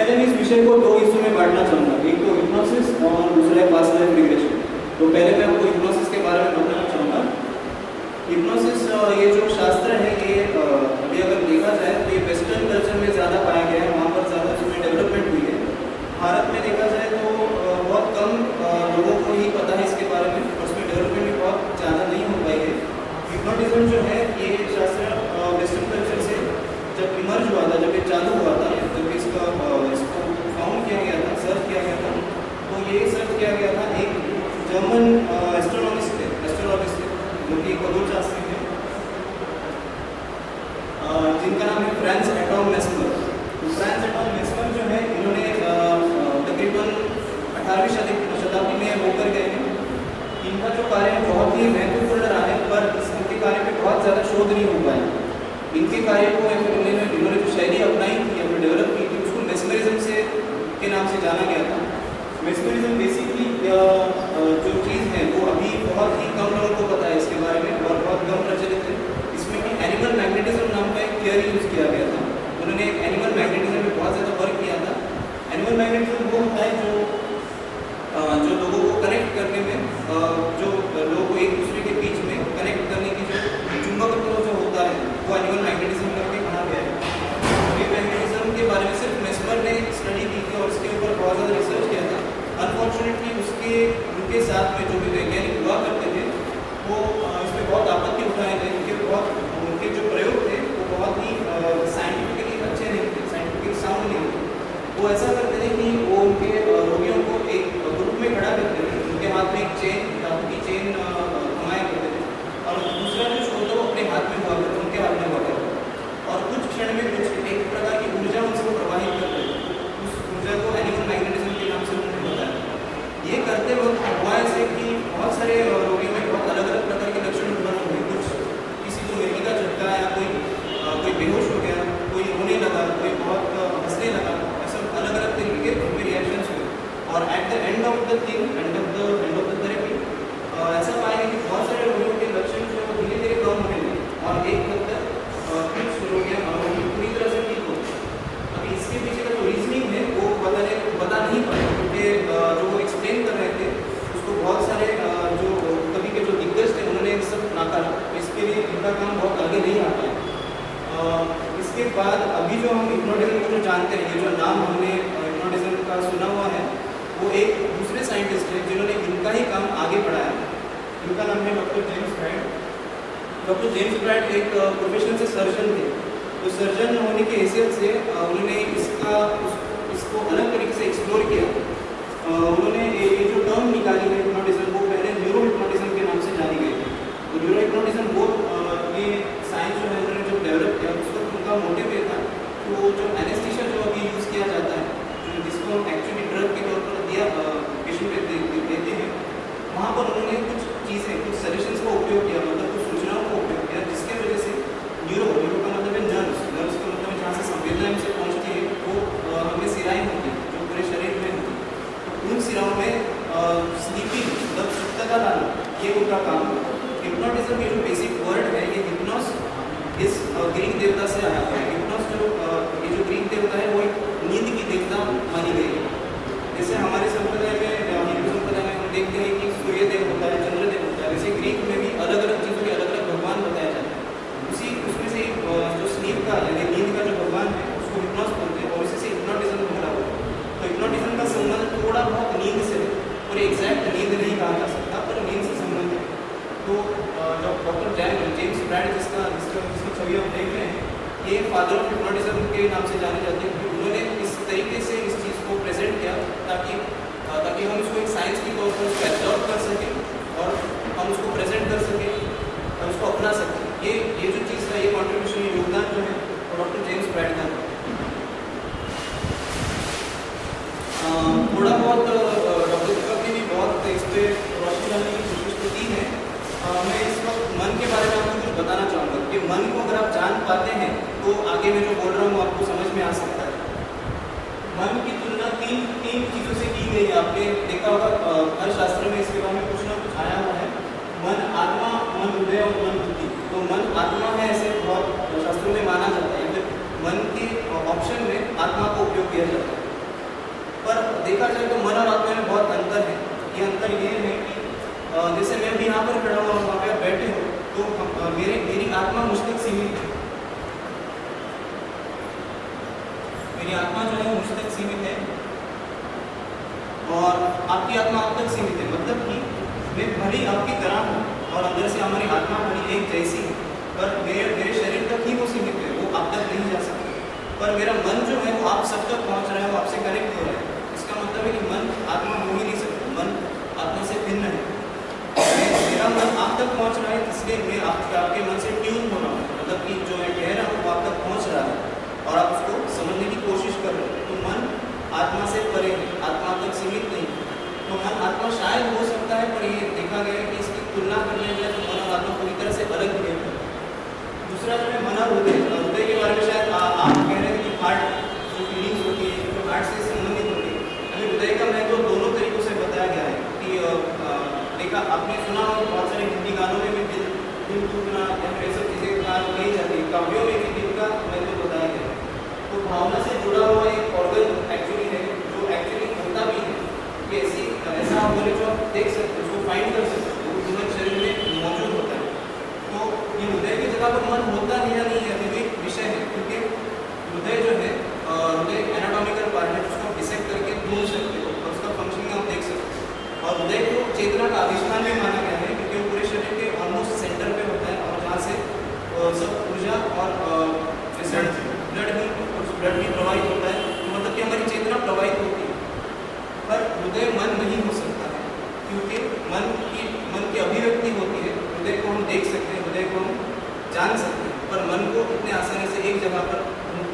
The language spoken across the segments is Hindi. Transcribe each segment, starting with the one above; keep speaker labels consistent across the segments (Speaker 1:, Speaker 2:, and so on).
Speaker 1: पहले मैं इस विषय को दो हिस्सों में बांटना चाहूँगा, एक तो हिप्नोसिस और दूसरा है पास्ट लाइफ रिग्रेशन। तो पहले मैं आपको हिप्नोसिस के बारे में बताना चाहूँगा। हिप्नोसिस ये जो शास्त्र है ये अभी अगर देखा जाए तो ये वेस्टर्न कल्चर में ज़्यादा पाया गया है, वहाँ पर ज़्यादा इसमें डेवलपमेंट हुई है। भारत में देखा जाए तो बहुत कम लोगों को ही पता है इसके बारे में, और उसमें डेवलपमेंट भी बहुत ज़्यादा नहीं हो पाई है। हिप्नोटिज्म जो है ये शास्त्र वेस्टर्न कल्चर से जब इमर्ज हुआ था, जब ये चालू हुआ था, जब इसको फाउंड किया गया था, सर्च किया गया था, तो ये सर्च किया गया था एक जर्मन एस्ट्रोनॉमिस्ट थे, जो कि खगोलशास्त्री थे, जिनका नाम है फ्रांस एटॉम मेस्मर। तो फ्रांस एटॉम मेस्मर जो है इन्होंने तकरीबन 18वीं शताब्दी में वो कर गए हैं। इनका जो कार्य है बहुत ही महत्वपूर्ण रहा है, पर इनके कार्य पे बहुत ज़्यादा शोध नहीं हो पाया। इनके कार्य को इन्होंने जो शैली अपनाई थी या फिर डेवलप की थी उसको मेस्मरिज्म से के नाम से जाना गया था। मेस्मरिज्म बेसिकली जो चीज़ है वो अभी बहुत ही कम लोगों को पता है इसके बारे में, और बहुत कम प्रचलित है। इसमें भी एनिमल मैग्नेटिज्म नाम का एक थियरी यूज़ किया गया था। उन्होंने एनिमल मैग्नेटिज्म में बहुत ज़्यादा वर्क किया था। एनिमल मैग्नेटिज्म वो होता है जो लोगों को कनेक्ट करने में, जो लोगों को एक दूसरे के बीच में कनेक्ट करने की जो चुंबकत्व जो होता है वो एनिमल मैग्नेटिज्म करके कहा गया है। ये मैग्नेटिज्म के बारे में सिर्फ मेस्मर ने स्टडी की थी और उसके ऊपर बहुत ज़्यादा रिसर्च किया था। अनफॉर्चुनेटली उनके साथ में जो भी वैज्ञानिक हुआ करते थे वो इस पर बहुत आपत्ति उठाए थे। उनके जो प्रयोग थे वो बहुत ही साइंटिफिकली अच्छे नहीं थे, साइंटिफिकली साउंड नहीं थे। वो ऐसा करते थे कि वो उनके रोगियों को एक ग्रुप में खड़ा करते थे, उनके हाथ में एक चेन, धातु की चेन घुमाया करते थे, और दूसरा जो छोड़ दो अपने हाथ में हुआ करता, उनके हाथ में हुआ करता, और कुछ क्षण में कुछ एक प्रकार की ऊर्जा उनसे प्रवाहित करते थे। उस ऊर्जा को एनिमल मैग्नेटिज्म के नाम से उन्होंने बताया। ये करते वक्त हुआ ऐसे कि बहुत सारे रोगियों में बहुत अलग अलग प्रकार के लक्षण उत्पन्न हुए। कुछ किसी को मिर्गी का झटका आया, कोई बेहोश हो गया, कोई रोने लगा, कोई बहुत हंसने लगा, ऐसा अलग अलग तरीके के उनके रिएक्शंस हुए। और at the end of the therapy ऐसा पाया कि बहुत सारे रोगियों के लक्षण जो है धीरे धीरे कम होने लगे, और एक हद तक कुछ रोगियाँ पूरी तरह से ठीक हो। अभी इसके पीछे का जो रीजनिंग है वो बता नहीं पाए, क्योंकि जो वो एक्सप्लेन कर रहे थे उसको बहुत सारे जो कभी के जो दिग्गज थे उन्होंने सब नाकारा। इसके लिए इनका काम बहुत आगे नहीं आ पाया। इसके बाद अभी जो हम हिप्नोटिज्म को जो जानते हैं, ये जो नाम हमने हिप्नोटिज्म का सुना हुआ है, वो एक दूसरे साइंटिस्ट हैं जिन्होंने इनका ही काम आगे बढ़ाया। इनका नाम है doctor James bright. Doctor James bright एक प्रोफेशन से सर्जन थे। तो सर्जन होने की हैसियत से उन्होंने इसको अलग तरीके से एक्सप्लोर किया। उन्होंने ये जो टर्म निकाली है हिप्नोटिज्म, वो पहले न्यूरो हिप्नोटिज्म के नाम से जानी गई थी। तो न्यूरो हिप्नोटिज्म वो ये साइंस जो है उन्होंने जो डेवलप किया, उसका उनका मोटिव ये था कि वो जो एनेस्थीसिया जो अभी यूज़ किया जाता है, जो जिसको हम एक्चुअली ड्रग के तौर पर दिया पेशेंट पे देते हैं, वहाँ पर उन्होंने कुछ चीज़ें, कुछ सजेशंस का उपयोग किया, मतलब कुछ सूचनाओं का उपयोग किया, जिसके वजह से न्यूरो का मतलब है नर्व्स का मतलब है जहाँ से संवेदनाएं से पहुँचती है, वो हमें सिराएँ होती हैं जो पूरे शरीर में होती है। तो उन सिराओं में स्लीपिंग मतलब सुप्तता लाना, ये उनका काम है। हिप्नोटिज्म के जो बेसिक वर्ड है ये हिप्नोस इस ग्रीक देवता से आया है। हिप्नोस ये जो ग्रीक देवता है वो एक नींद की देवता मानी गई है। जैसे हमारे संप्रदाय में, हिंदू संप्रदाय में हम देखते हैं कि सूर्य देव होता है, चंद्र देव होता है, वैसे ग्रीक में भी अलग अलग चीज़ों के अलग अलग भगवान बताया जाता है। उसमें से जो स्लीप का यानी नींद का जो भगवान है उसको हिप्नोस बोलते हैं, और इसी से हिप्नोटिज्म जुड़ा हुआ है। तो हिप्नोटिज्म का संबंध थोड़ा बहुत नींद से है, और एग्जैक्ट नींद नहीं कहा जा सकता, पर नींद से संबंध है। तो डॉक्टर जेम्स ब्राइट जिसकी छवि हम देख रहे हैं, ये फादर ऑफ हिप्नोटिज्म के नाम से जाने जाते हैं, क्योंकि उन्होंने इस तरीके से इस चीज़ को प्रेजेंट किया ताकि हम उसको एक साइंस के तौर पर उसको एब्जॉर्व कर सकें और हम उसको प्रेजेंट कर सकें और उसको अपना सकें। ये जो चीज़ है, ये कॉन्ट्रीब्यूशन, ये योगदान जो है वो डॉक्टर जेम्स ब्राइट का। थोड़ा बहुत डॉक्टर दीपक ने भी बहुत इस पर रोशनी डालने की कोशिश तो की है। मैं इस वक्त मन के बारे में आपको कुछ बताना चाहूँगा कि मन को अगर आप जान पाते हैं तो आगे मैं जो बोल रहा हूँ आपको समझ में आ सकता है। मन की तुलना तीन चीज़ों से की गई है। आपने देखा होगा हर शास्त्र में इसके बारे में कुछ ना कुछ आया हुआ है। मन आत्मा, मन हृदय और मन बुद्धि। तो मन आत्मा है ऐसे बहुत शास्त्रों में माना जाता है, फिर मन के ऑप्शन में आत्मा का उपयोग किया जाता है। पर देखा जाए तो मन और आत्मा में बहुत अंतर है। ये अंतर ये है कि जैसे मैं भी यहाँ पर खड़ा हुआ हूँ, वहाँ पे आप बैठे हो, तो मेरी आत्मा मुझ तक सीमित है। मेरी आत्मा जो है मुझ तक सीमित है और आपकी आत्मा आप तक सीमित है। मतलब कि मैं भली आपकी तरह हूँ और अंदर से हमारी आत्मा भली एक जैसी है, पर मेरे शरीर तक ही वो सीमित है, वो आप तक नहीं जा सकता। पर मेरा मन जो है वो आप सब तक पहुँच रहा है, वो आपसे कनेक्ट हो रहा है। इसका मतलब है कि मन आत्मा हो ही नहीं सकता, मन आत्मा से भिन्न है। मेरा मन आप तक पहुँच रहा है, इसलिए मैं आपके मन से ट्यून हो रहा हूँ। मतलब कि जो मैं कह रहा हूँ वो आप तक पहुँच रहा है और आप उसको समझने की कोशिश कर रहे हो। तो मन आत्मा से परे है, आत्मा तक सीमित नहीं। तो मन आत्मा शायद हो सकता है, पर ये देखा गया है कि इसकी तुलना करने जाए तो मन और आत्मा पूरी तरह से अलग है। दूसरा जो है मन और हृदय, हृदय के बारे में शायद आप कह रहे हैं कि हार्ट जो फीलिंग्स होती है, जो हार्ट से संबंधित होती है, अभी हृदय का महत्व दोनों तरीकों से बताया गया है कि देखा आपने सुना हो बहुत सारे हिंदी गानों में भी दिल टूटना या फिर सब चीज़ें कही जाती है, काव्यों में भी दिल का महत्व बताया गया है। तो भावना से जुड़ा हुआ एक ऑर्गन एक्चुअली है, जो एक्चुअली होता भी है कि ऐसा आप बोले जो आप देख सकते हो, उसको फाइंड कर सकते हो, वो ह्यूमन शरीर में मौजूद होता है। तो ये हृदय की जगह पर मन होता है या नहीं है, अभी भी विषय है, क्योंकि हृदय जो है हृदय एनाटॉमिकल पार्ट है, जिसको डिसेक्ट करके ढूंढ सकते हो और उसका फंक्शनिंग आप देख सकते हो। और हृदय को चेतना का अधिष्ठान में माना गया है, क्योंकि वो पूरे शरीर के ऑलमोस्ट सेंटर पे होता है और जहाँ से सब ऊर्जा और ब्लड भी प्रवाहित होता है। तो मतलब कि हमारी चेतना प्रवाहित होती है। पर हृदय मन नहीं हो सकता है, क्योंकि मन की अभिव्यक्ति होती है। हृदय को हम देख सकते हैं, हृदय को हम जान सकते हैं, पर मन को इतने आसानी से एक जगह पर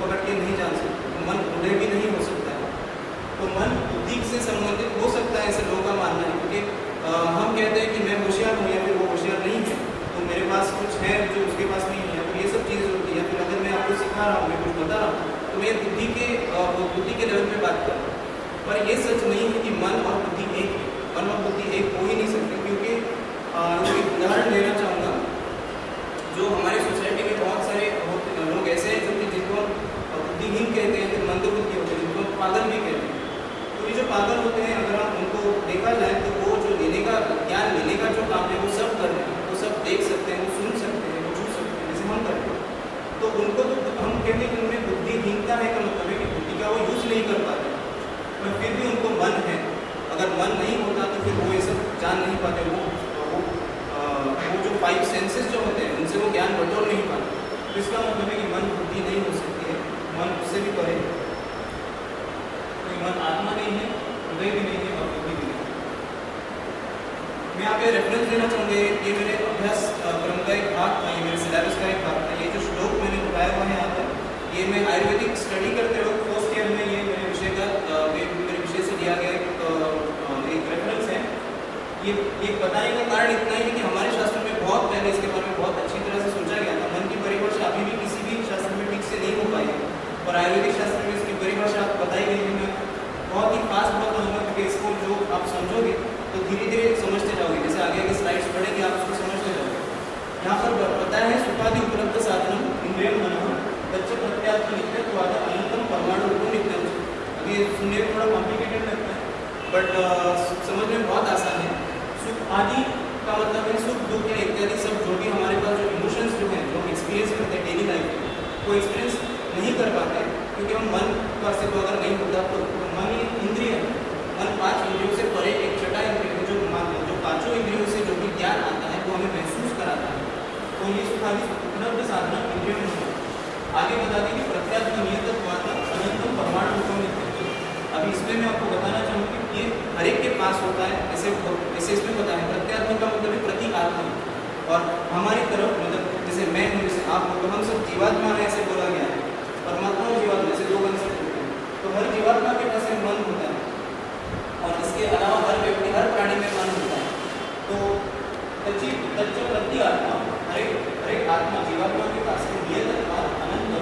Speaker 1: पकड़ के नहीं जान सकते। तो मन हृदय भी नहीं हो सकता है। तो मन बुद्धि से संबंधित हो सकता है, ऐसे लोगों का मानना है, क्योंकि हम कहते हैं कि मैं होशियार हूँ या फिर वो होशियार नहीं है, तो मेरे पास कुछ है जो उसके पास नहीं है। तो ये सब चीज़ें होती है। फिर अगर मैं आपको सिखा रहा हूँ, मैं कुछ बता रहा हूँ, तो मैं बुद्धि के लेवल पे बात कर रहा हूँ। पर ये सच नहीं है कि मन और बुद्धि एक है। मन और बुद्धि एक हो ही नहीं सकते, क्योंकि एक उदाहरण देना चाहूँगा। जो हमारे सोसाइटी में बहुत सारे लोग ऐसे हैं जो कि जिनको बुद्धिहीन कहते हैं, फिर मंदबुद्धि होते हैं, जिनको पागल भी कहते हैं। तो ये जो पागल होते हैं, अगर हम उनको देखा जाए तो वो जो ज्ञान लेने का जो काम है वो सब कर रहे हैं, वो सब देख सकते हैं, वो सुन सकते हैं, वो छू सकते हैं, जैसे हम करते हैं। तो उनको तो हम कहते हैं कि उनमें बुद्धिहीनता है, का मतलब है कि बुद्धि का वो यूज़ नहीं कर पाते, पर फिर भी उनको मन है। अगर मन नहीं होता तो फिर वो ये सब जान नहीं पाते। वो जो 5 सेंसेस जो होते हैं उनसे वो ज्ञान बटोर नहीं पाते। तो इसका मतलब है कि मन बुद्धि नहीं हो सकती है, मन उससे भी परे है। तो मन आत्मा नहीं है, हृदय भी नहीं है और बुद्धि भी नहीं है। मैं यहाँ पे रेफरेंस देना चाहूँगा, ये मेरे अभ्यास क्रम का एक भाग था, ये मेरे सिलेबस का एक भाग था। ये जो श्लोक मैंने उठाया हुआ है यहाँ पर, ये मैं आयुर्वेदिक स्टडी करते वक्त फर्स्ट ईयर में ये मेरे विषय से लिया गया एक रेफरेंस है। ये बताने का कारण इतना ही है कि हमारे शास्त्र में बहुत पहले इसके बारे में बहुत अच्छी तरह से सोचा गया था। मन की परिभाषा अभी भी किसी भी शास्त्र में ठीक से नहीं हो पाई है, और आयुर्वेदिक शास्त्र में इसकी परिभाषा बताई गई है। मैं बहुत ही फास्ट बताऊँगा, क्योंकि इसको जो आप समझोगे तो धीरे धीरे समझते जाओगे। जैसे आगे आगे स्लाइड्स पढ़ेंगे आप उसको समझते जाओगे। यहाँ पर बताया है सुखादि उपलब्ध साधनम इंद्रियम मनः तच्च प्रत्यात्म नित्यत्वाद अनंतम परमाणु रूपम नित्यम। अभी सुनने में थोड़ा कॉम्प्लिकेटेड लगता है, बट समझने में बहुत आसान है। सुख आदि का मतलब है सुख दुख या इत्यादि सब जो भी हमारे पास जो इमोशंस जो हैं, जो हम एक्सपीरियंस करते हैं डेली लाइफ में, वो एक्सपीरियंस नहीं कर पाते, क्योंकि हम मन का अस्तित्व अगर नहीं होता तो मन इंद्रिय है। मन 5 इंद्रियों से परे एक छठा इंद्रिय है, जो 5 इंद्रियों से जो भी ज्ञान आता है वो हमें महसूस कराता है। तो ये सुखादि उपलब्ध साधना इंद्रियों में है। आगे बता दें कि प्रत्यात्म नियतत्वाद अनंतम परमाणु रूपम नित्यम। अभी इसमें मैं आपको बताना चाहूँगी कि ये हर एक के पास होता है, ऐसे इसमें पता है। प्रत्यात्म का मतलब है प्रति आत्मा, और हमारी तरफ मतलब जैसे मैं हूँ, जैसे आप हो, तो हम सब जीवात्मा है ऐसे बोला गया है। परमात्मा और जीवात्मा से 2 कंसेप्ट होते हैं। तो हर जीवात्मा के पास एक मन होता है, और इसके अलावा हर व्यक्ति हर प्राणी में मन होता है। तो प्रति आत्मा हर एक आत्मा जीवात्मा के पास नियतत्वाद अनंत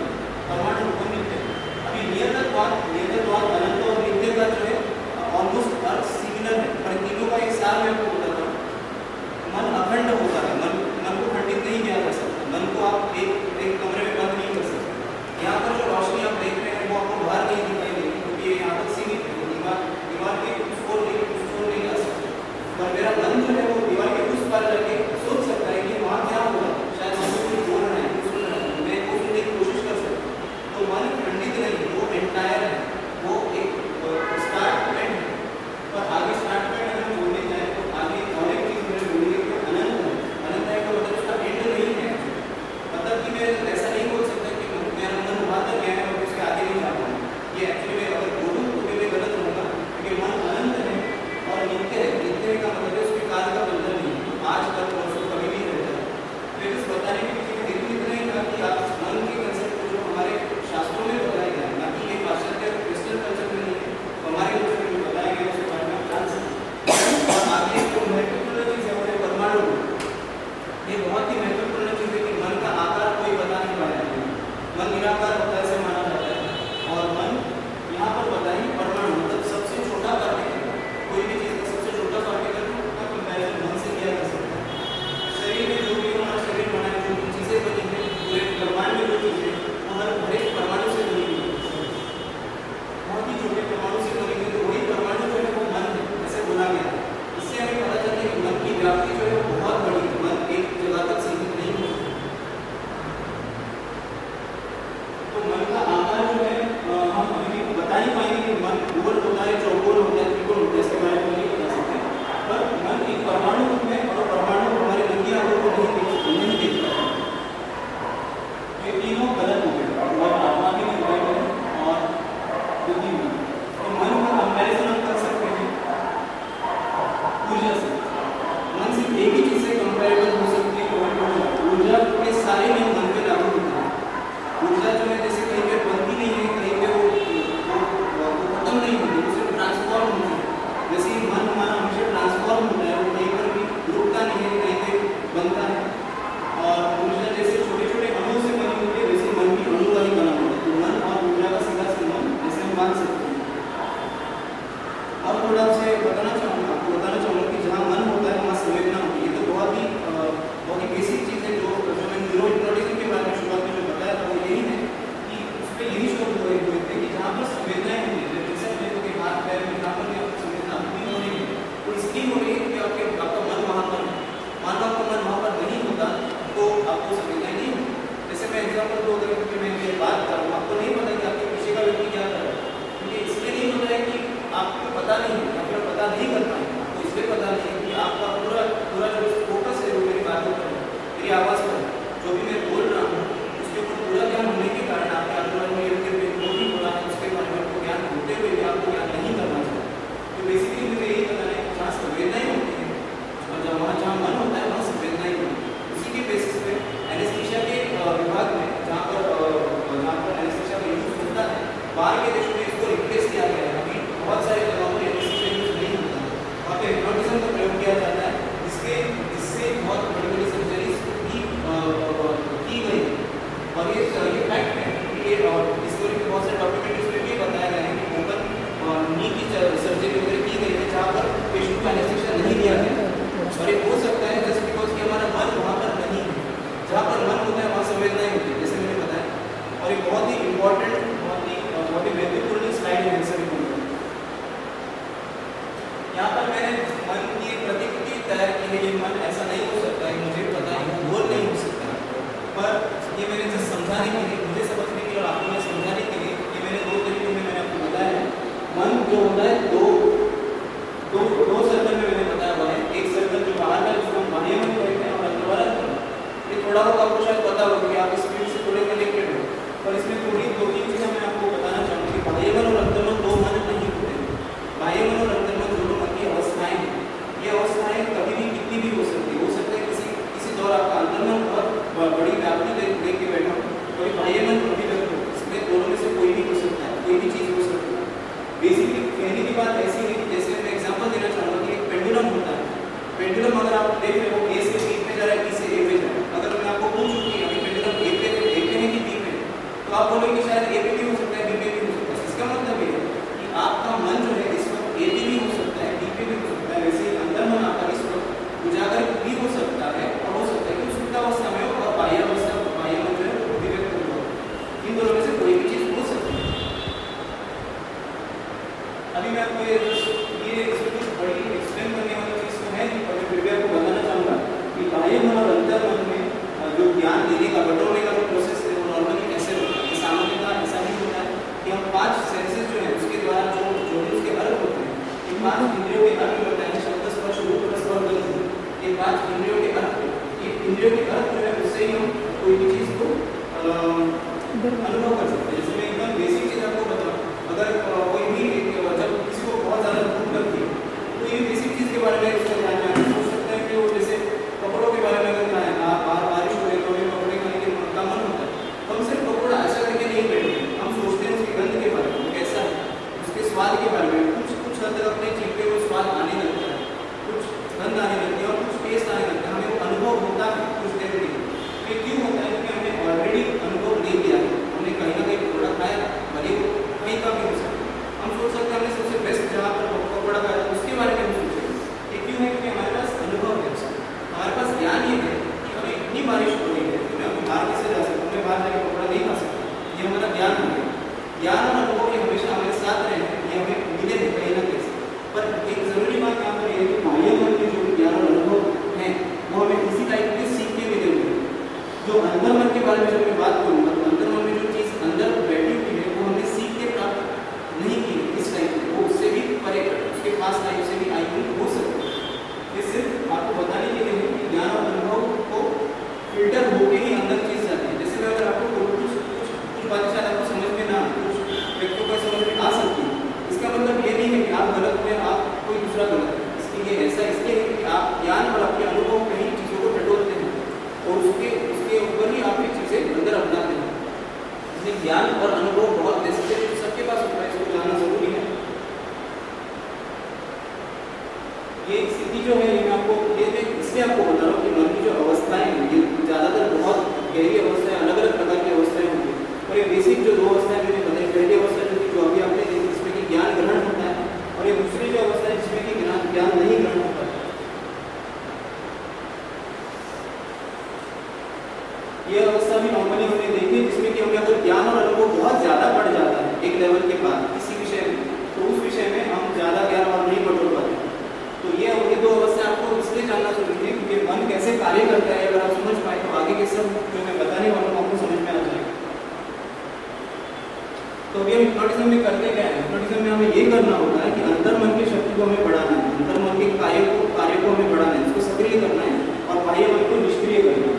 Speaker 1: परमाणु रूपम नित्यम। अभी नियतत्वाद अनंत और नित्य का जो है ऑलमोस्ट अर्थ सिमिलर है, पर तीनों का एक सार में आपको बताता हूँ। मन अखंड होता है, मन को खंडित नहीं किया जा सकता। मन को आप एक कमरे में बंद नहीं कर सकते। यहाँ पर जो रोशनी आप देख रहे हैं वो आपको बाहर नहीं दिखाई देगी, क्योंकि ये यहाँ तक सीमित है। ये बहुत ही महत्वपूर्ण चीज़ है कि मन का आकार कोई बता नहीं पाया है। मन निराकार होता है ऐसे माना जाता है और मन यहाँ पर बता ही परमाणु मतलब सबसे छोटा पार्टिकल, कोई भी चीज़ का सबसे छोटा पार्टिकल का कंपैरिजन मन से किया जा सकता है। शरीर में जो भी हमारा शरीर बना है, जो चीज़ें बनी है, पूरे ब्रह्मांड में जो चीज़ें वो हर एक परमाणु से बनी हुई है, बहुत ही छोटे परमाणु से बनी हुई, तो वही परमाणु जो है वो मन है ऐसे बोला गया है। इससे हमें पता चलता है कि मन की व्याप्ति जो है वो बहुत बड़ी है, मन एक जगह तक सीमित नहीं हो सकता। तो मन का आकार जो है हम अभी बता नहीं पाएंगे कि मन गोल होता है, चौकोर होता है, त्रिकोण होता है, इसके बारे में नहीं बता सकते, पर मन एक परमाणु रूप में और परमाणु हमारे नंगी आंखों को नहीं देख पाते। ये तीनों गलत हो गए और आत्मा भी नहीं हुए और बुद्धि भी। तो मन का कंपैरिजन हम कर सकते हैं ऊर्जा से। मन सिर्फ एक ही चीज से कंपैरेबल हो सकती है, ऊर्जा के सारे नियम मन पे लागू होते हैं। ऊर्जा जो है जैसे कहीं पे बनती नहीं है, कहीं पे वो खत्म नहीं होती, वो सिर्फ ट्रांसफॉर्म होती है। जैसे मन हमारा हमेशा ट्रांसफॉर्म होता है, वो कहीं पर भी रुकता नहीं है, कहीं पे बनता है। और ऊर्जा जैसे छोटे छोटे अणुओं से बनी होती है, वैसे मन भी अणु का ही बना होता है। तो मन और ऊर्जा का सीधा संबंध ऐसे हम मान सकते हैं। और थोड़ा से बताना चाहूँगा, आपको बताना चाहूँगा कि जहाँ मन होता है वहाँ संवेदना होती है। तो बहुत ही बेसिक चीज़ है जो मैंने न्यूरो हिप्नोटिज्म के बारे में शुरुआत में जो बताया था वो यही है कि उस पर यही शोध हुए थे कि जहाँ पर संवेदनाएं होती है, जैसे हमने तो कि हाथ पैर में जहाँ पर भी आपकी संवेदना नहीं हो रही है, तो इसलिए हो रही है कि आपका मन वहाँ पर है। मान लो आपका मन वहाँ पर नहीं होता तो आपको संवेदनाएं नहीं होती। जैसे मैं एग्जाम्पल दो, अगर मैं ये बात करूँ, आपको नहीं पता कि आपके पीछे का व्यक्ति क्या कर रहा है, क्योंकि इसलिए नहीं होता है कि आपको पता नहीं है, आपको पता नहीं कर पाएंगे, आपको इसलिए पता नहीं है कि आपका पूरा जो फोकस है वो मेरी बातों पर है, मेरी आवाज़ पर है, जो भी मैं बोल रहा हूँ उसके ऊपर पूरा ज्ञान होने के कारण आपके आंदोलन में जो भी बोला है उसके बारे में आपको ज्ञान होते हुए भी आपको ज्ञान नहीं करना चाहिए। तो बेसिकली मुझे यही बताना है कि जहाँ संवेदनाएं होती हैं और जहाँ मन होता है वहाँ संवेदनाएं होती हैं। उसी के बेसिस पे एनेस्थीसिया के विभाग में जहाँ पर एनेस्थीसिया का यूज होता है, बाहर के देशों में इसको रिप्लेस किया गया है। अभी बहुत सारे जगहों पर एनेस्थीसिया यूज नहीं होता है, वहाँ पे हिप्नोटिज्म का प्रयोग किया जाता है, जिससे बहुत बड़ी सर्जरीज की गई है। और ये फैक्ट है कि हिस्टोरी में बहुत सारे डॉक्यूमेंट्रीज में भी बताया गया है कि ओपन नी की सर्जरी वगैरह की गई है जहाँ पर पेशेंट को एनेस्थीसिया नहीं दिया गया। और ये हो सकता है जस्ट बिकॉज कि हमारा मन वहाँ पर नहीं है, जहाँ पर मन होता है वहाँ संवेदनाएं होती है, जैसे मैंने बताया। और एक बहुत ही इम्पोर्टेंट बहुत ही महत्वपूर्ण स्लाइड है सभी को। यहाँ पर मैंने मन की एक प्रतिकृति तैयार की है। ये मन ऐसा नहीं हो सकता है, मुझे पता है गोल नहीं हो सकता, पर ये मैंने जस्ट समझाने के लिए, मुझे समझने के लिए और आपको मैं समझाने के लिए ये मैंने दो तरीकों में मैंने आपको बताया है। मन जो होता है दो सर्कल में मैंने बताया हुआ है। एक सर्कल जो बाहर का जिसको हम बाह्य मन कहते हैं और अंदर वाला ये थोड़ा बहुत आपको शायद पता होगा कि आप इस फील्ड से थोड़े कनेक्टेड हो, पर इसमें थोड़ी दो तीन चीज़ें मैं आपको बताना चाहूँगी कि बाह्य मन और अंतर मन दो मन नहीं होते। बाह्य मन और अंतर मन दोनों मन की अवस्थाएं हैं। ये अवस्थाएं कभी भी कितनी भी हो सकती है। हो सकता है किसी दौर आपका अंतर मन बहुत बड़ी व्याप्ति देख के बैठा हो, कोई बाह्य मन अभिव्यक्त हो, इसमें दोनों में से कोई भी हो सकता है, कोई भी चीज़ हो सकती है। बेसिकली कहने की बात ऐसी है कि जैसे मैं एग्जाम्पल देना चाहूँगा कि एक पेंडुलम होता है। पेंडुलम अगर आप देख रहे हो ए से बी पे जा रहा है, बी से ए पे जा रहा है, अगर मैं आपको पूछूं कि अभी पेंडुलम ए पे है कि बी पे, तो आप बोलोगे कि शायद ए पे भी हो सकता है, बी पे भी हो सकता है। इसका मतलब ये है कि आपका मन जो है इस वक्त ए पे भी हो सकता है, बी पे भी हो सकता है, वैसे ही अंदर मन आपका इस वक्त उजागर भी हो सकता है और हो सकता है कि सुप्तावस्था में हो और बाह्य मन जो है अभिव्यक्त हो। इन दोनों में से कोई भी चीज़ हो सकती है। अभी मैं आपको ये इसमें बड़ी एक्सप्लेन करने वाली चीज़ तो है नहीं, पर फिर भी आपको बताना चाहूँगा कि बाह्य मन और अंतर मन में जो ज्ञान देने का बटोरने का जो प्रोसेस है वो नॉर्मली कैसे होता है। सामान्यतः ऐसा नहीं होता है कि हम 5 सेंसेस जो है उसके द्वारा जो उसके अर्थ होते हैं, ये 5 इंद्रियों के अर्थ होते हैं, शब्द स्पर्श रूप रस और गंध, ये 5 इंद्रियों के अर्थ, ये इंद्रियों के अर्थ जो है उससे ही हम कोई भी चीज़ को अनुभव कर सकते हैं। जैसे मैं एकदम बेसिक चीज़ आपको बताऊँ, अगर कोई भी जब किसी को बहुत ज़्यादा भूख लगती है तो ये बेसिक चीज़ के बारे में उसका ध्यान में सोच सकते हैं कि वो जैसे कपड़ों के बारे में अगर बारिश हो रही तो हमें कपड़े खाने के का मन होता है, तो हम सिर्फ कपड़ा ऐसा करके नहीं बैठते, हम सोचते हैं उसकी गंध के बारे में, कैसा है, उसके स्वाद के बारे में। कुछ हद तक अपने जीभ पे वो स्वाद आने लगता है, कुछ गंध आने लगती है और कुछ टेस्ट आने लगता है, हमें वो अनुभव होता है। ये क्यों होता है? क्योंकि हमने ऑलरेडी अनुभव ले लिया है, हमने कहीं ना कहीं पकौड़ा खाया, भले वो कहीं का भी हो सकता है। हम सोच सकते हैं हमने सबसे बेस्ट जहाँ पर पकौड़ा खाया उसके बारे में हम सोचेंगे। ये क्यों है? क्योंकि हमारे पास अनुभव है, हमारे पास ज्ञान ये है कि हमें इतनी बारिश हो रही है, तो हम बाहर कैसे जा सकते हैं, बाहर जाकर पकौड़ा नहीं खा सकते। ये हमारा ज्ञान है। ज्ञान और अनुभव ये हमेशा हमारे साथ रहे हैं, ये हमें मिले हैं कहीं ना कहीं। पर एक जरूरी बात यहाँ पर ये है कि बाह्य मन के जो ज्ञान और अनुभव हैं वो हमें इसी टाइप के सीख के मिले हुए हैं। जो अंतर मन के बारे में जब मैं बात करूँगा तो अंतर मन में जो चीज़ अंदर बैठी हुई है वो हमने सीख के प्राप्त नहीं की इस टाइप की, वो उससे भी परे उसके पास टाइप से भी आई हुई हो सकती है। ये सिर्फ आपको बताने के लिए है कि ज्ञान और अनुभव को फिल्टर होके ही अंदर चीज़ जाती है। जैसे मैं अगर आपको कुछ बातें शायद आपको समझ में ना, कुछ व्यक्तियों को समझ में आ सकती है, इसका मतलब ये नहीं है कि आप गलत हुए, आप कोई दूसरा गलत है। इसके लिए ऐसा इसलिए है कि आप ज्ञान और आपके अनुभव कहीं चीज़ों को टटोलते हैं और उसके ऊपर ही आप ये चीज़ें अंदर अपनाते हैं। इसलिए ज्ञान और अनुभव बहुत नेसेसरी सबके पास होता है, इसको जानना जरूरी है। ये स्थिति जो है ये मैं आपको इसलिए आपको बता रहा हूँ कि मन की जो अवस्थाएं हैं ये ज़्यादातर बहुत गहरी अवस्थाएं, अलग अलग प्रकार की अवस्थाएं होंगी। और ये बेसिक जो दो अवस्थाएं मैंने बताई, पहली अवस्था जो अभी आपने देखी जिसमें कि ज्ञान ग्रहण होता है, और ये दूसरी जो अवस्था है जिसमें कि ज्ञान नहीं ग्रहण होता है। ये अवस्था भी नॉर्मली हमने देखी जिसमें कि हमें अगर ज्ञान और अनुभव बहुत ज़्यादा बढ़ जाता है एक लेवल के बाद किसी विषय में, तो उस विषय में हम ज़्यादा ज्ञान और नहीं बटोर पाते। तो ये दो अवस्था आपको इसलिए जानना जरूरी है क्योंकि मन कैसे कार्य करता है अगर आप समझ पाए तो आगे के सब जो मैं बताने वाला हूँ आपको समझ में आ जाएगा। तो अभी हम हिप्नोटिज्म में करते क्या है? हिप्नोटिज्म में हमें ये करना होता है कि अंतर मन की शक्ति को हमें बढ़ाना है, अंतर मन के कार्य को हमें बढ़ाना है, इसको सक्रिय करना है और बाह्य मन को निष्क्रिय करना है।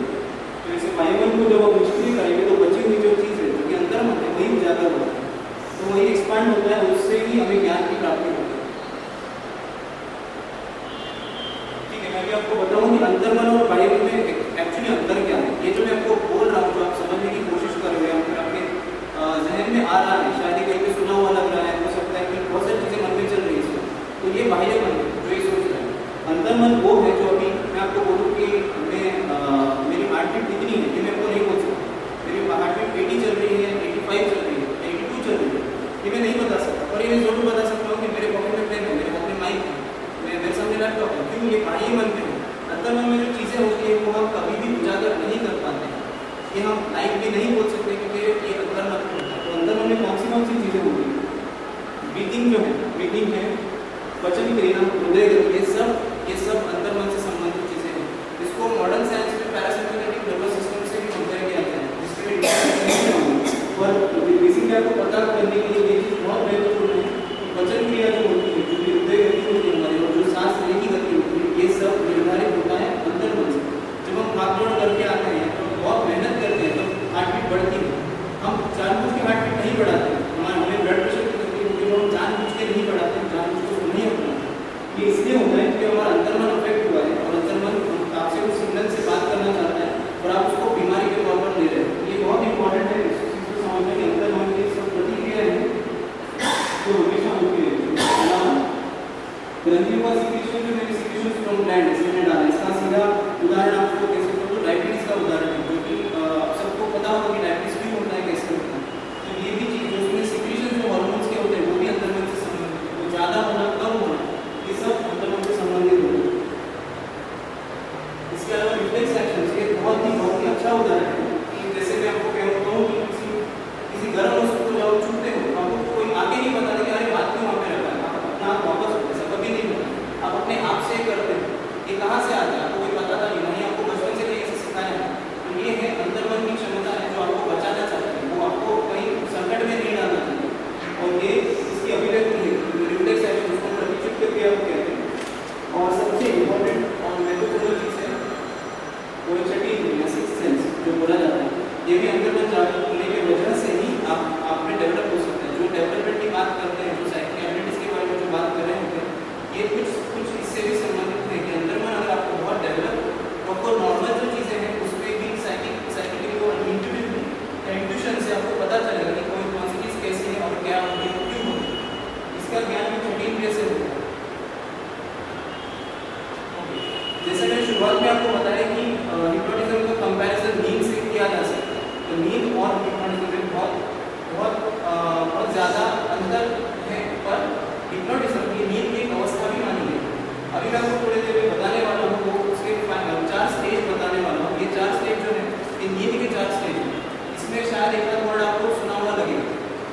Speaker 1: तो इसे बाह्य मन को जब आप निष्क्रिय करेंगे तो बची हुई जो चीज़ है जो कि अंतर मन है वही उजागर होता है, तो वही एक्सपांड होता है, उससे ही हमें ज्ञान की प्राप्ति होती है। ठीक है, मैं भी आपको बताऊँ कि अंतर मन और बाह्य मन में एक्चुअली अंतर क्या है। ये जो मैं आपको बोल रहा हूँ, जो आप समझने की कोशिश कर रहे हैं, आपके जहन में आ रहा है, शायद ही कहीं पे सुना हुआ लग रहा है, हो सकता है कि बहुत सारी चीज़ें मन में चल रही है इसमें, तो ये बाह्य मन है जो ये सोच रहा है। अंतर मन वो है जो अभी मैं आपको बोलूँ कि मेरी हार्ट बीट कितनी है ये मैं आपको नहीं बोल सकता, मेरी हार्ट बीट 80 चल रही है, 85 चल रही है, 82 चल रही है, ये मैं नहीं बता सकता। और ये मैं जरूर बता सकता हूँ कि मेरे पॉकेट में पेन है, मेरे पॉकेट में माइक है, मेरे सामने लैपटॉप है, क्यों? ये बाह्य मन में है। अंतर मन में जो चीज़ें होती है वो हम कभी भी उजागर नहीं कर पाते हैं, ये हम लाइव भी नहीं बोल सकते क्योंकि ये अंतर मन में होता है। तो अंतर मन में कौन सी चीज़ें होती हैं? ब्रीथिंग जो है, ब्रीथिंग है, वचन क्रिया, हृदय गति, ये सब अंतर मन से संबंधित चीज़ें हैं। इसको मॉडर्न साइंस में पैरासिम्पैथेटिक नर्वस सिस्टम से भी कंपेयर किया जाता है, जिसमें और बेसिकली आपको पता करने के लिए ये चीज़ बहुत महत्वपूर्ण है कि वचन क्रिया जो होती है, जो हृदय गति होती है हमारी और जो सांस लेने की गति होती है, ये सब निर्धारित होता है अंतर मन से। जब हम भाग दौड़ करके आते हैं तो बहुत मेहनत करते हैं तो हार्ट बीट बढ़ती है, हम जानबूझ के हार्ट बीट नहीं बढ़ाते, हमें ब्लड प्रेशर की तकलीफ होती है, हम जानबूझ के नहीं बढ़ाते, जानबूझ के नहीं अपनाते। ये इसलिए होता है कि हमारा अंतर्मन अफेक्ट हुआ है और अंतर्मन आपसे उस सिग्नल से बात करना चाहता है और आप उसको बीमारी के तौर पर ले रहे हैं। ये बहुत इंपॉर्टेंट है इस चीज़ को समझना कि अंतर्मन की सब प्रतिक्रिया है जो हमेशा होती है। ग्रंथियों का सिक्रीशन जो मेरी सिक्रीशन फ्रॉम ग्लैंड इसमें डाला, इसका सीधा उदाहरण आपको दे सकता हूँ तो डायबिटीज़ का उदाहरण है, जो कि सबको पता होगा कि डायबिटीज़ भी होता है, कैसे होता है। तो ये भी चीज़ जो उसमें सिक्रीशन जो हार्मोन्स के होते हैं वो भी अंतर्मन से संबंधित है, वो ज़्यादा होना कम होना ये सब अंतर्मन से संबंधित होते हैं। इसके अलावा रिफ्लेक्स एक्शन ये बहुत ही अच्छा उदाहरण है कि जैसे मैं आपको कहता हूँ कि किसी गर्म वस्तु को जब छूते हो आपको कोई आगे नहीं बताता कि अरे हाथ क्यों वहाँ पे रखा है, आप अपना हाथ वापस ऐसा कभी नहीं होता, आप अपने आप से करते हैं। ये कहाँ से आता है आपको कोई पता था नहीं, आपको बचपन से नहीं ऐसे सिखाया है। तो ये है अंतर्मन की क्षमता है जो आपको बचाना चाहती है, वो आपको कहीं संकट में नहीं डालना चाहिए, और ये इसकी अभिव्यक्ति है रिफ्लेक्स एक्शन, उसको प्रतिचित प्रक्रिया को कहते हैं। और सबसे इम्पोर्टेंट और महत्वपूर्ण चीज़ है वो सिक्स्थ सेंस जो बोला जाता है, ये भी अंतर्मन जागरूक होने की वजह से ही आप में डेवलप हो सकते हैं। जो डेवलपमेंट की बात करते हैं, जो साइकियाट्रिस्ट के बारे में जो बात कर रहे होते हैं, ये कुछ इससे भी संबंधित है कि अंतर्मन अगर आपको बहुत डेवलप आपको नॉर्मल जो चीज़ें हैं उस पर भी साइकिल और इंट्यूशन से आपको पता चलेगा कि कौन सी चीज़ कैसी है और क्या होगी और क्यों होगी, इसका ज्ञान भी 13 प्लेस से होता है। जैसे मैंने शुरुआत में आपको बताया कि हिप्नोटिज्म का कंपैरिजन नींद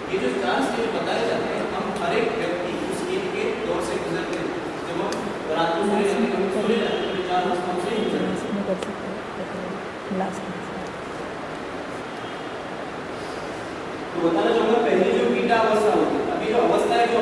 Speaker 1: ये जो 4 स्टेज बताए जाते हैं, हम हर एक व्यक्ति उस स्टेज के दौर से गुजरते हैं। जब हम रात को सोने जाते हैं, तो 4 अवस्थाओं से गुजरते हैं। तो बताना चाहूँगा पहली जो बीटा अवस्था होती है, अभी जो अवस्था है जो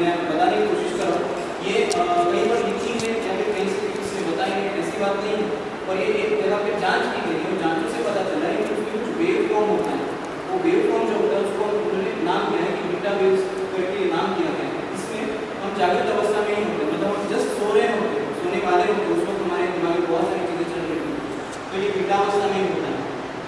Speaker 1: मैं बताने की कोशिश कर रहा हूँ, ये कहीं पर लिखी है या फिर कहीं से किसी ने बताई है, ऐसी बात नहीं है। और ये एक जगह पे जांच की गई है, जांचों से पता चला है कि उसमें कुछ वेव फॉर्म होता है। वो वेव फॉर्म जो होता है उसको उन्होंने नाम दिया है कि बीटा वेव्स करके नाम दिया गया है। इसमें हम जागृत अवस्था में ही होते हैं, मतलब हम जस्ट सो रहे होते हैं, सोने वाले होते हैं, उस वक्त हमारे दिमाग में बहुत सारी चीज़ें चल रही होती हैं, तो ये बीटा अवस्था में ही होता है।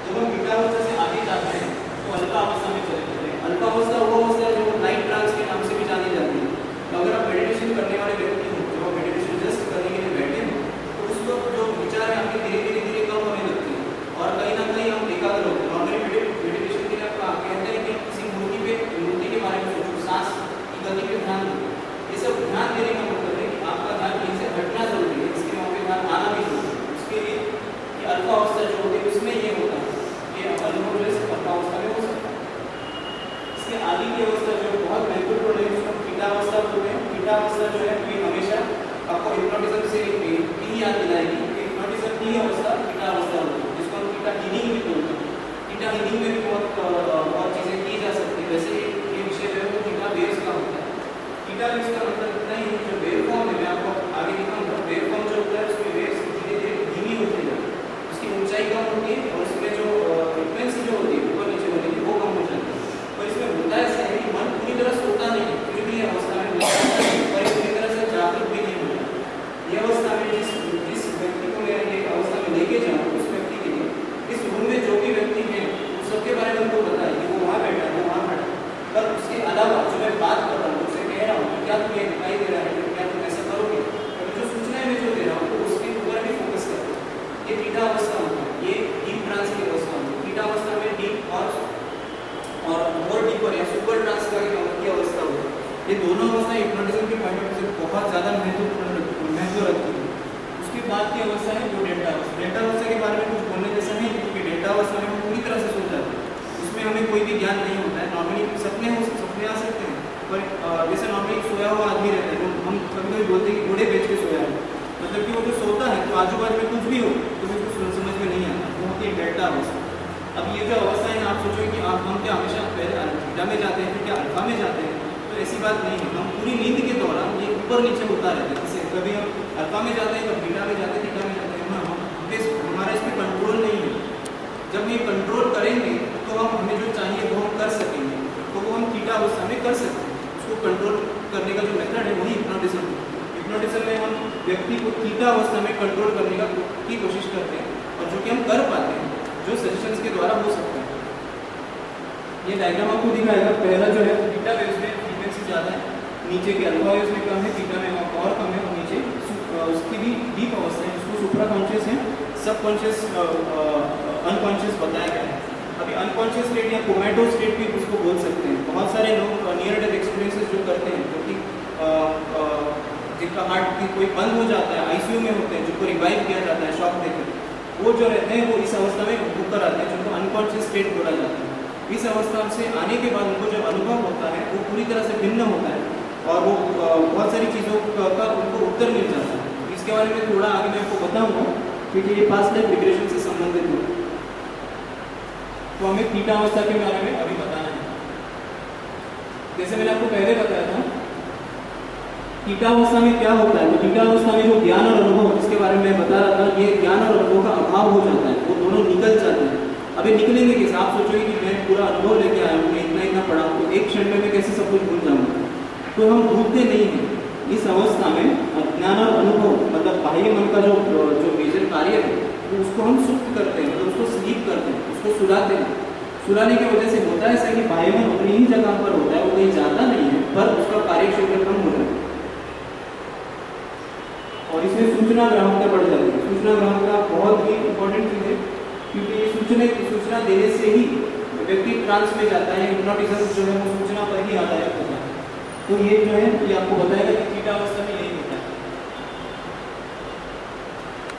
Speaker 1: जब हम बीटा अवस्था से आगे जाते हैं तो अल्फा अवस्था में चले जाते हैं। अल्फा अवस्था वो अवस्था है जो नाइट ट्रांस के नाम से भी जानी जाती है। तो अगर आप मेडिटेशन करने वाले व्यक्ति हो, जब आप मेडिटेशन जस्ट करने के लिए बैठे हो, तो उस वक्त जो विचार है आपके धीरे धीरे कम होने लगते हैं और कहीं ना कहीं हम एकाग्र होते हैं। नॉर्मली मेडिटेशन के लिए आप कहते हैं कि किसी मूर्ति के बारे में सोचो, सांस की गति पे ध्यान दो। ये सब ध्यान देने का मतलब है कि आपका ध्यान कहीं से हटना जरूरी है, इसके वहाँ पे ध्यान आना भी जरूरी है। उसके लिए ये अल्फा अवस्था जो होती है उसमें ये होता है, ये अनुभव जो है अल्फा अवस्था में हो सकता है। इसके आगे की अवस्था जो बहुत महत्वपूर्ण है उसको बीटा अवस्था बोलते हैं। बीटा अवस्था जो है ये हमेशा आपको हिप्नोटिज्म से ही याद दिलाएगी। हिप्नोटिज्म की अवस्था बीटा अवस्था होती है, जिसको हम बीटा हीलिंग भी बोलते हैं। बीटा हीलिंग में भी बहुत चीज़ें की जा सकती है। वैसे ये विषय जो है वो बीटा वेव्स का होता है। बीटा वेव्स का मतलब इतना ही जो वेव फॉर्म है, मैं आपको आगे दिखाऊंगा। वेव फॉर्म जो होता है उसमें वेव्स धीरे धीरे धीमी होती है, उसकी ऊंचाई कम होती है और उसमें जो फ्रिक्वेंसी जो होती है ऊपर नीचे होती है वो कम हो जाती है। और इसमें होता ऐसा है कि मन पूरी तरह सोता नहीं है, फिर भी ये अवस्था में और पूरी तरह से जागरूक भी नहीं होता। ये अवस्था में जिस व्यक्ति को मैं ये अवस्था में लेके जाऊँ, उस व्यक्ति के लिए इस रूम में जो भी व्यक्ति है उन सबके बारे में उनको बताए कि वो वहाँ बैठा है, वो वहाँ बैठा है। पर उसके अलावा जो मैं बात कर रहा हूँ, उससे कह रहा हूँ कि क्या तुम्हें दिखाई दे रहा है, क्या तुम ऐसा करोगे, तो जो सूचना मैं जो दे रहा हूँ तो उसके ऊपर भी फोकस करो। ये बीटा अवस्था होती है, ये डीप ट्रांस की अवस्था होती है। बीटा अवस्था में डीप और मोर डीपर या सुपर ट्रांस की अवस्था होती है। ये दोनों अवस्था हिप्नोटिज्म के पॉइंट ऑफ व्यू से बहुत ज़्यादा महत्व रखती है। उसके बाद की अवस्था है जो डेल्टा अवस्था। डेल्टा अवस्था के बारे में कुछ बोलने जैसा नहीं, क्योंकि डेल्टा अवस्था में हम पूरी तरह से सो जाते हैं, उसमें हमें कोई भी ज्ञान नहीं होता है। नॉर्मली सपने आ सकते हैं, पर जैसे नॉर्मली सोया हुआ आदमी रहता है, तो हम कभी कभी बोलते हैं कि घोड़े बेच के सोया है, मतलब कि वो जो सोता है तो आजू बाजू में कुछ भी हो तो उसको समझ में नहीं आता, वो होती है डेल्टा अवस्था। अब ये जो अवस्था है आप सोचो कि हम क्या हमेशा पहले बीटा में जाते हैं फिर क्या अल्फा में जाते हैं, तो ऐसी बात नहीं है। हम पूरी नींद के दौरान ये ऊपर नीचे होता रहता है। जैसे कभी हम अल्फा में जाते हैं, कभी बीटा में जाते हैं, थीटा में जाते हैं, हमारा इस पर कंट्रोल नहीं है। जब ये कंट्रोल करेंगे तो हमें जो चाहिए वो हम कर सकेंगे, तो वो हम थीटा अवस्था में कर सकते हैं। उसको कंट्रोल करने का जो मेथड है वही हिप्नोटिज्म है। हिप्नोटिज्म में हम व्यक्ति को थीटा अवस्था में कंट्रोल करने की कोशिश करते हैं, और जो कि हम कर पाते हैं, जो सजेशंस के द्वारा हो सकता है। ये डायग्राम आपको दिखाएगा। पहला जो है बीटा वेव्स में फ्रीक्वेंसी ज़्यादा है, नीचे के अल्फा वेव्स में कम है, बीटा में और कम है, और नीचे उसकी भी डीप अवस्था है जिसको सुप्रा कॉन्शियस है, सब कॉन्शियस अनकॉन्शियस बताया गया है। अभी अनकॉन्शियस स्टेट या कोमेटो स्टेट भी उसको बोल सकते हैं। बहुत सारे लोग नियर डेथ एक्सपीरियंसेस जो करते हैं, क्योंकि जिनका हार्ट की कोई बंद हो जाता है, आईसीयू में होते हैं, जिनको रिवाइव किया जाता है शॉक देकर, वो जो रहते हैं वो इस अवस्था में ऊपर आते हैं, जिनको अनकॉन्शियस स्टेट बोला जाता है। इस अवस्था से आने के बाद उनको जो अनुभव होता है वो पूरी तरह से भिन्न होता है, और वो बहुत सारी चीज़ों का उनको उत्तर मिल जाता है। इसके बारे में थोड़ा आगे मैं आपको बताऊंगा, क्योंकि ये पास्ट लाइफ रिग्रेशन से संबंधित है। तो हमें थीटा अवस्था के बारे में अभी बताना है। जैसे मैंने आपको पहले बताया था थीटा अवस्था में क्या होता है, तो थीटा अवस्था में जो ज्ञान और अनुभव, जिसके बारे में मैं बता रहा था, ये ज्ञान और अनुभव का अभाव हो जाता है, वो दोनों निकल जाते हैं। अभी निकलेंगे कैसे? आप सोचोगे कि मैं पूरा अनुभव लेके आया हूँ, मैं इतना पढ़ा हूँ, तो एक क्षण में मैं कैसे सब कुछ भूल जाऊँगा? तो हम भूलते नहीं हैं। इस अवस्था में ज्ञान और अनुभव, मतलब बाह्य मन का जो मेजर कार्य है, तो उसको हम सुप्त करते हैं, मतलब उसको स्लीप करते हैं, उसको सुलाते हैं। सुलाने की वजह से होता है ऐसा कि बाह्य मन अपनी ही जगह पर होता है, वो कहीं जाता नहीं है, पर उसका कार्य क्षेत्र कम हो जाता है, और इसमें सूचना ग्राहकता बढ़ जाती है। सूचना ग्राहकता बहुत ही इंपॉर्टेंट चीज़ है, क्योंकि ये सूचना देने से ही व्यक्ति ट्रांस में जाता है। हिप्नोटिज्म जो है वो सूचना पर ही आधारित होता है। तो ये जो है ये आपको बताएगा कि थीटा अवस्था में यही होता है।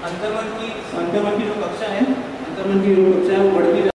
Speaker 1: अंतर्मन की जो कक्षा है, वो बढ़ती